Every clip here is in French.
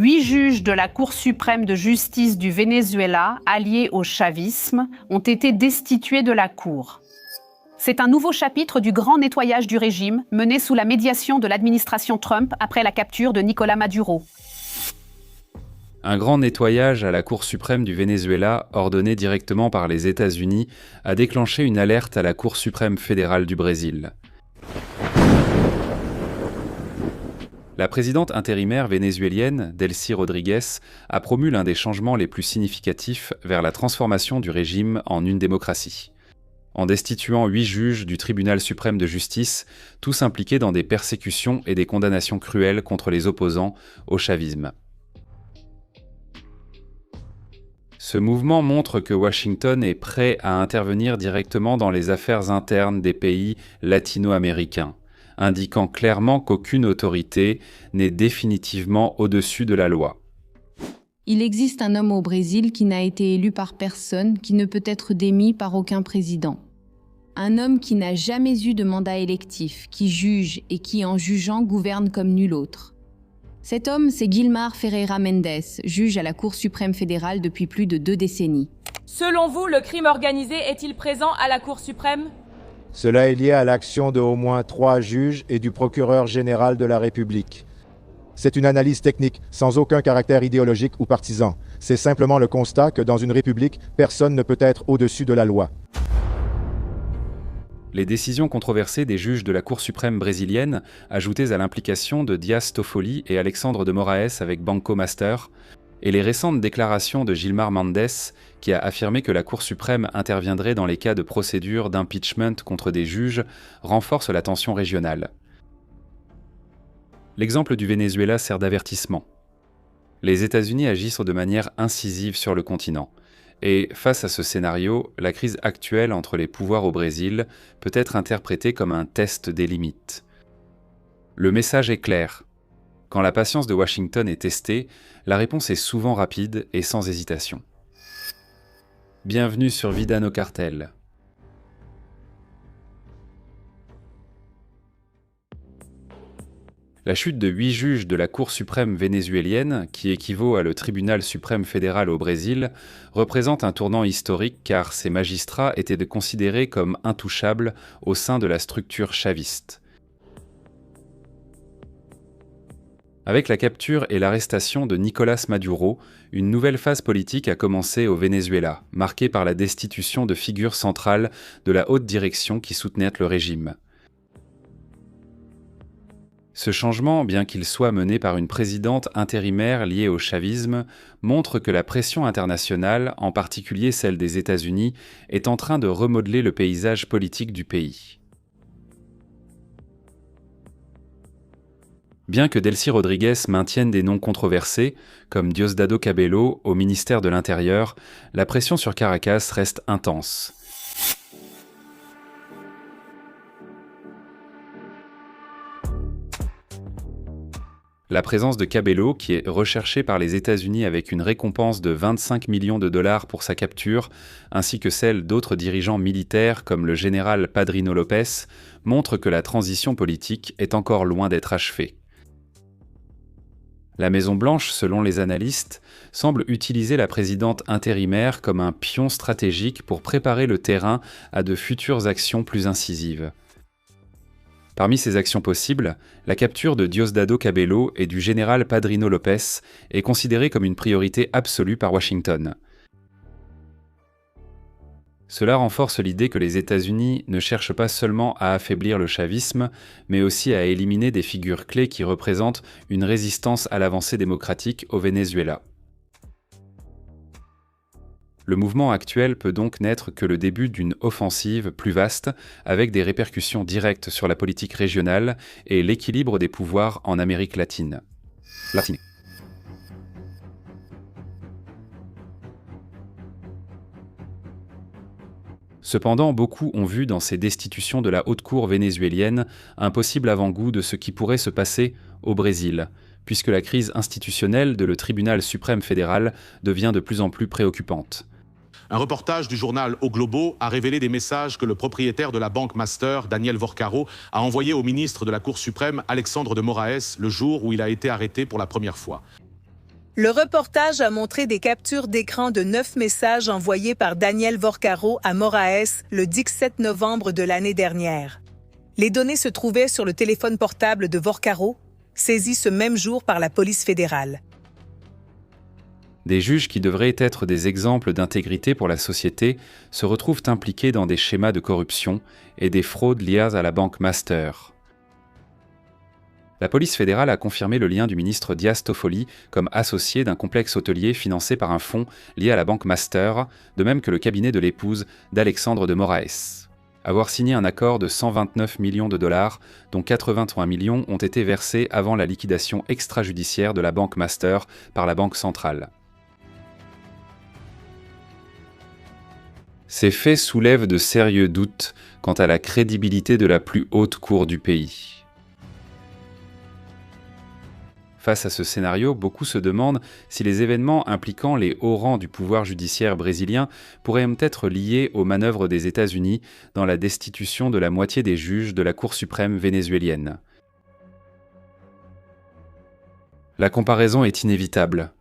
8 juges de la Cour suprême de justice du Venezuela, alliés au chavisme, ont été destitués de la Cour. C'est un nouveau chapitre du grand nettoyage du régime mené sous la médiation de l'administration Trump après la capture de Nicolás Maduro. Un grand nettoyage à la Cour suprême du Venezuela, ordonné directement par les États-Unis, a déclenché une alerte à la Cour suprême fédérale du Brésil. La présidente intérimaire vénézuélienne, Delcy Rodríguez, a promu l'un des changements les plus significatifs vers la transformation du régime en une démocratie. En destituant 8 juges du tribunal suprême de justice, tous impliqués dans des persécutions et des condamnations cruelles contre les opposants au chavisme. Ce mouvement montre que Washington est prêt à intervenir directement dans les affaires internes des pays latino-américains, indiquant clairement qu'aucune autorité n'est définitivement au-dessus de la loi. Il existe un homme au Brésil qui n'a été élu par personne, qui ne peut être démis par aucun président. Un homme qui n'a jamais eu de mandat électif, qui juge et qui, en jugeant, gouverne comme nul autre. Cet homme, c'est Guilmar Ferreira Mendes, juge à la Cour suprême fédérale depuis plus de 2 décennies. Selon vous, le crime organisé est-il présent à la Cour suprême ? Cela est lié à l'action de au moins 3 juges et du procureur général de la République. C'est une analyse technique, sans aucun caractère idéologique ou partisan. C'est simplement le constat que dans une république, personne ne peut être au-dessus de la loi. Les décisions controversées des juges de la Cour suprême brésilienne, ajoutées à l'implication de Dias Toffoli et Alexandre de Moraes avec Banco Master, et les récentes déclarations de Gilmar Mendes, qui a affirmé que la Cour suprême interviendrait dans les cas de procédures d'impeachment contre des juges, renforcent la tension régionale. L'exemple du Venezuela sert d'avertissement. Les États-Unis agissent de manière incisive sur le continent. Et face à ce scénario, la crise actuelle entre les pouvoirs au Brésil peut être interprétée comme un test des limites. Le message est clair. Quand la patience de Washington est testée, la réponse est souvent rapide et sans hésitation. Bienvenue sur Vida no Cartel. La chute de 8 juges de la Cour suprême vénézuélienne, qui équivaut à le tribunal suprême fédéral au Brésil, représente un tournant historique car ces magistrats étaient considérés comme intouchables au sein de la structure chaviste. Avec la capture et l'arrestation de Nicolás Maduro, une nouvelle phase politique a commencé au Venezuela, marquée par la destitution de figures centrales de la haute direction qui soutenaient le régime. Ce changement, bien qu'il soit mené par une présidente intérimaire liée au chavisme, montre que la pression internationale, en particulier celle des États-Unis, est en train de remodeler le paysage politique du pays. Bien que Delcy Rodríguez maintienne des noms controversés, comme Diosdado Cabello au ministère de l'Intérieur, la pression sur Caracas reste intense. La présence de Cabello, qui est recherché par les États-Unis avec une récompense de 25 millions de dollars pour sa capture, ainsi que celle d'autres dirigeants militaires comme le général Padrino López, montre que la transition politique est encore loin d'être achevée. La Maison-Blanche, selon les analystes, semble utiliser la présidente intérimaire comme un pion stratégique pour préparer le terrain à de futures actions plus incisives. Parmi ces actions possibles, la capture de Diosdado Cabello et du général Padrino López est considérée comme une priorité absolue par Washington. Cela renforce l'idée que les États-Unis ne cherchent pas seulement à affaiblir le chavisme, mais aussi à éliminer des figures clés qui représentent une résistance à l'avancée démocratique au Venezuela. Le mouvement actuel peut donc n'être que le début d'une offensive plus vaste, avec des répercussions directes sur la politique régionale et l'équilibre des pouvoirs en Amérique latine. Cependant, beaucoup ont vu dans ces destitutions de la haute cour vénézuélienne un possible avant-goût de ce qui pourrait se passer au Brésil, puisque la crise institutionnelle de le tribunal suprême fédéral devient de plus en plus préoccupante. Un reportage du journal O Globo a révélé des messages que le propriétaire de la banque Master, Daniel Vorcaro, a envoyés au ministre de la Cour suprême, Alexandre de Moraes, le jour où il a été arrêté pour la première fois. Le reportage a montré des captures d'écran de 9 messages envoyés par Daniel Vorcaro à Moraes le 17 novembre de l'année dernière. Les données se trouvaient sur le téléphone portable de Vorcaro, saisi ce même jour par la police fédérale. Des juges qui devraient être des exemples d'intégrité pour la société se retrouvent impliqués dans des schémas de corruption et des fraudes liées à la banque Master. La police fédérale a confirmé le lien du ministre Dias Toffoli comme associé d'un complexe hôtelier financé par un fonds lié à la banque Master, de même que le cabinet de l'épouse d'Alexandre de Moraes. Avoir signé un accord de 129 millions de dollars, dont 83 millions ont été versés avant la liquidation extrajudiciaire de la banque Master par la Banque centrale. Ces faits soulèvent de sérieux doutes quant à la crédibilité de la plus haute cour du pays. Face à ce scénario, beaucoup se demandent si les événements impliquant les hauts rangs du pouvoir judiciaire brésilien pourraient être liés aux manœuvres des États-Unis dans la destitution de la moitié des juges de la Cour suprême vénézuélienne. La comparaison est inévitable.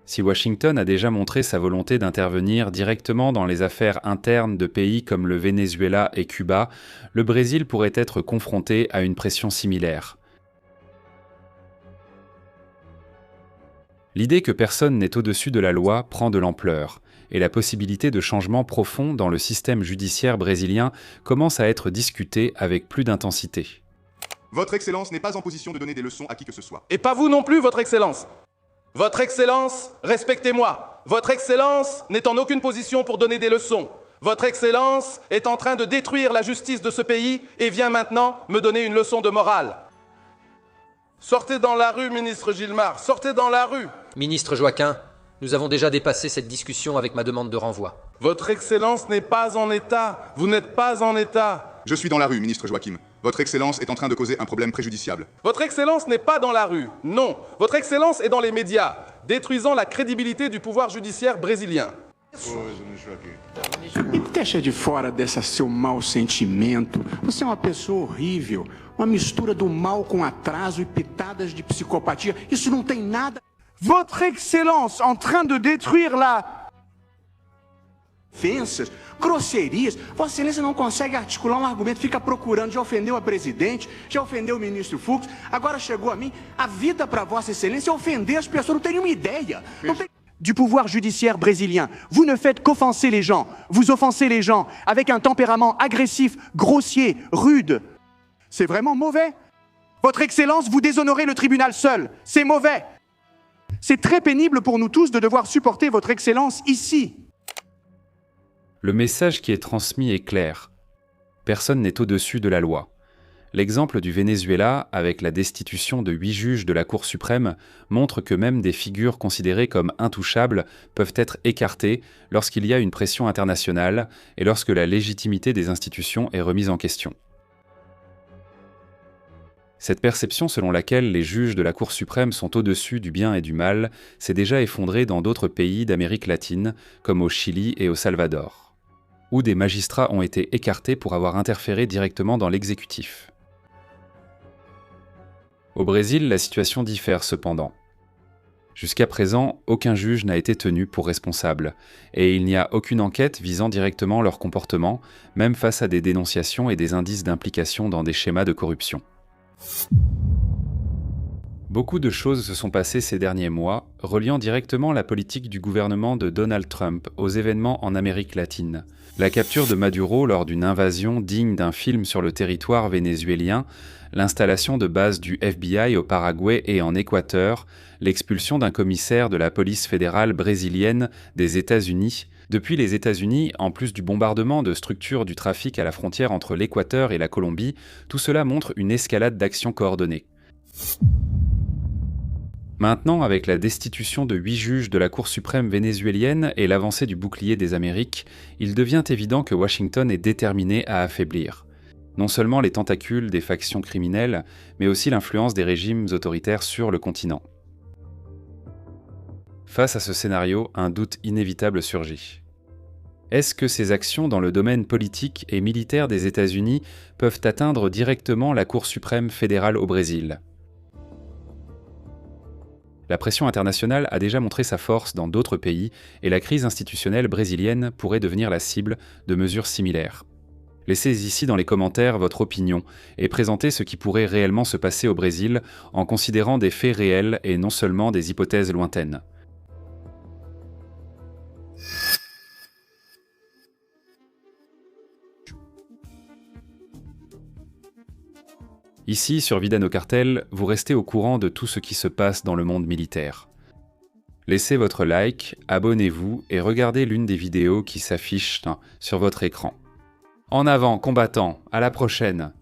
Si Washington a déjà montré sa volonté d'intervenir directement dans les affaires internes de pays comme le Venezuela et Cuba, le Brésil pourrait être confronté à une pression similaire. L'idée que personne n'est au-dessus de la loi prend de l'ampleur, et la possibilité de changements profonds dans le système judiciaire brésilien commence à être discutée avec plus d'intensité. Votre Excellence n'est pas en position de donner des leçons à qui que ce soit. Et pas vous non plus, Votre Excellence. Votre Excellence, respectez-moi. Votre Excellence n'est en aucune position pour donner des leçons. Votre Excellence est en train de détruire la justice de ce pays et vient maintenant me donner une leçon de morale. Sortez dans la rue, ministre Gilmar, sortez dans la rue. Ministre Joaquin, nous avons déjà dépassé cette discussion avec ma demande de renvoi. Votre Excellence n'est pas en état. Vous n'êtes pas en état. Je suis dans la rue, ministre Joachim. Votre Excellence est en train de causer un problème préjudiciable. Votre Excellence n'est pas dans la rue. Non. Votre Excellence est dans les médias, détruisant la crédibilité du pouvoir judiciaire brésilien. Me deixa de fora dessa seu mau sentimento. Você é uma pessoa horrível. Uma mistura do mal com atraso e pitadas de psicopatia. Isso não tem nada... Votre Excellence en train de détruire la... Ofensas, grosserias. Vossa Excelência não consegue articular um argumento, fica procurando. Já ofendeu a presidente, já ofendeu o ministro Fux, agora chegou a mim. A vida para Vossa Excelência é ofender as pessoas, não tem nenhuma ideia. Não tem... Du pouvoir judiciaire brésilien. Vous ne faites qu'offenser les gens. Vous offensez les gens avec un tempérament agressif, grossier, rude. C'est vraiment mauvais. Votre Excellence, vous déshonorez le tribunal seul. C'est mauvais. C'est très pénible pour nous tous de devoir supporter Votre Excellence ici. Le message qui est transmis est clair. Personne n'est au-dessus de la loi. L'exemple du Venezuela, avec la destitution de 8 juges de la Cour suprême, montre que même des figures considérées comme intouchables peuvent être écartées lorsqu'il y a une pression internationale et lorsque la légitimité des institutions est remise en question. Cette perception selon laquelle les juges de la Cour suprême sont au-dessus du bien et du mal s'est déjà effondrée dans d'autres pays d'Amérique latine, comme au Chili et au Salvador, où des magistrats ont été écartés pour avoir interféré directement dans l'exécutif. Au Brésil, la situation diffère cependant. Jusqu'à présent, aucun juge n'a été tenu pour responsable, et il n'y a aucune enquête visant directement leur comportement, même face à des dénonciations et des indices d'implication dans des schémas de corruption. Beaucoup de choses se sont passées ces derniers mois, reliant directement la politique du gouvernement de Donald Trump aux événements en Amérique latine. La capture de Maduro lors d'une invasion digne d'un film sur le territoire vénézuélien, l'installation de bases du FBI au Paraguay et en Équateur, l'expulsion d'un commissaire de la police fédérale brésilienne des États-Unis. Depuis les États-Unis, en plus du bombardement de structures du trafic à la frontière entre l'Équateur et la Colombie, tout cela montre une escalade d'actions coordonnées. Maintenant, avec la destitution de 8 juges de la Cour suprême vénézuélienne et l'avancée du bouclier des Amériques, il devient évident que Washington est déterminé à affaiblir non seulement les tentacules des factions criminelles, mais aussi l'influence des régimes autoritaires sur le continent. Face à ce scénario, un doute inévitable surgit. Est-ce que ces actions dans le domaine politique et militaire des États-Unis peuvent atteindre directement la Cour suprême fédérale au Brésil ? La pression internationale a déjà montré sa force dans d'autres pays et la crise institutionnelle brésilienne pourrait devenir la cible de mesures similaires. Laissez ici dans les commentaires votre opinion et présentez ce qui pourrait réellement se passer au Brésil en considérant des faits réels et non seulement des hypothèses lointaines. Ici, sur Vida no Cartel, vous restez au courant de tout ce qui se passe dans le monde militaire. Laissez votre like, abonnez-vous et regardez l'une des vidéos qui s'affichent sur votre écran. En avant, combattants, à la prochaine!